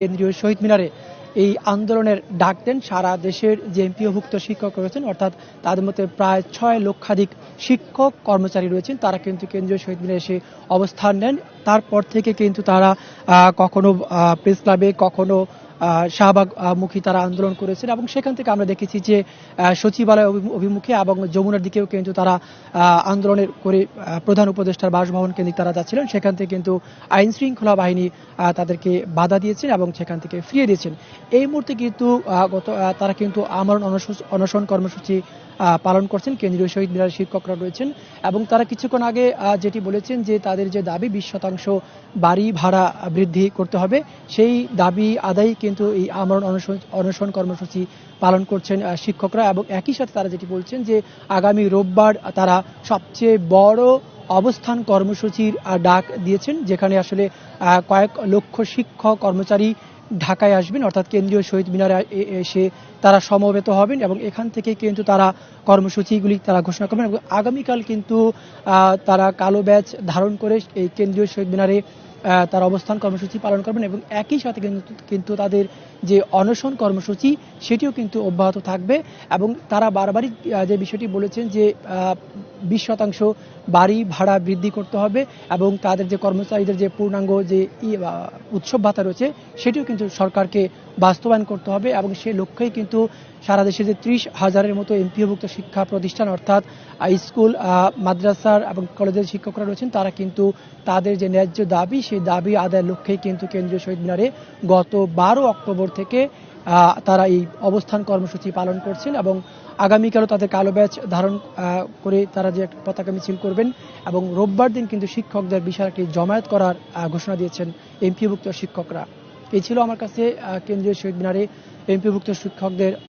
কেন্দ্রীয় শহীদ মিনারে এই আন্দোলনের ডাক দেন সারা দেশের যে এমপিওভুক্ত শিক্ষক রয়েছেন, অর্থাৎ তাদের মধ্যে প্রায় 6 লক্ষাধিক শিক্ষক কর্মচারী রয়েছেন। তারা কিন্তু কেন্দ্রীয় শহীদ মিনারে এসে অবস্থান নেন। তারপর থেকে কিন্তু তারা কখনো প্রেস ক্লাবে, কখনো শাহবাগ মুখী তারা আন্দোলন করেছেন এবং সেখান থেকে আমরা দেখেছি যে সচিবালয় অভিমুখে এবং যমুনার দিকেও কিন্তু তারা আন্দোলনের করে প্রধান উপদেষ্টার বাসভবন কেন্দ্রিক তারা যাচ্ছিলেন। সেখান থেকে কিন্তু আইন শৃঙ্খলা বাহিনী তাদেরকে বাধা দিয়েছেন এবং সেখান থেকে ফিরিয়ে দিয়েছেন। এই মুহূর্তে কিন্তু তারা কিন্তু আমরণ অনশন কর্মসূচি পালন করছেন। কেন্দ্রীয় শহীদ মিনারের শিক্ষকরা রয়েছেন এবং তারা কিছুক্ষণ আগে যেটি বলেছেন যে তাদের যে দাবি 20% বাড়ি ভাড়া বৃদ্ধি করতে হবে, সেই দাবি আদায় কিন্তু এই আমরণ অনশন কর্মসূচি পালন করছেন শিক্ষকরা। এবং একই সাথে তারা যেটি বলছেন যে আগামী রোববার তারা সবচেয়ে বড় অবস্থান কর্মসূচির ডাক দিয়েছেন, যেখানে আসলে কয়েক লক্ষ শিক্ষক কর্মচারী ঢাকায় আসবেন, অর্থাৎ কেন্দ্রীয় শহীদ মিনারে এসে তারা সমবেত হবেন এবং এখান থেকে কিন্তু তারা কর্মসূচিগুলি তারা ঘোষণা করবেন এবং আগামীকাল কিন্তু তারা কালো ব্যাজ ধারণ করে এই কেন্দ্রীয় শহীদ মিনারে তার অবস্থান কর্মসূচি পালন করবেন এবং একই সাথে কিন্তু তাদের যে অনশন কর্মসূচি সেটিও কিন্তু অব্যাহত থাকবে। এবং তারা বারবারই যে বিষয়টি বলেছেন যে 20% বাড়ি ভাড়া বৃদ্ধি করতে হবে এবং তাদের যে কর্মচারীদের যে পূর্ণাঙ্গ যে উৎসব ভাতা রয়েছে সেটিও কিন্তু সরকারকে বাস্তবায়ন করতে হবে এবং সেই লক্ষ্যেই কিন্তু সারা দেশে যে 30,000-এর মতো এমপিওভুক্ত শিক্ষা প্রতিষ্ঠান, অর্থাৎ স্কুল, মাদ্রাসার এবং কলেজের শিক্ষকরা রয়েছেন, তারা কিন্তু তাদের যে ন্যায্য দাবি সেই দাবি আদায়ের লক্ষ্যেই কিন্তু কেন্দ্রীয় শহীদ মিনারে গত 12 অক্টোবর থেকে তারা এই অবস্থান কর্মসূচি পালন করছেন এবং আগামীকালও তাদের কালো ব্যাজ ধারণ করে তারা যে একটা পতাকা মিছিল করবেন এবং রোববার দিন কিন্তু শিক্ষকদের বিশাল একটি জমায়েত করার ঘোষণা দিয়েছেন এমপিওভুক্ত শিক্ষকরা। এই ছিল আমার কাছে কেন্দ্রীয় শহীদ মিনারে এমপিওভুক্ত শিক্ষকদের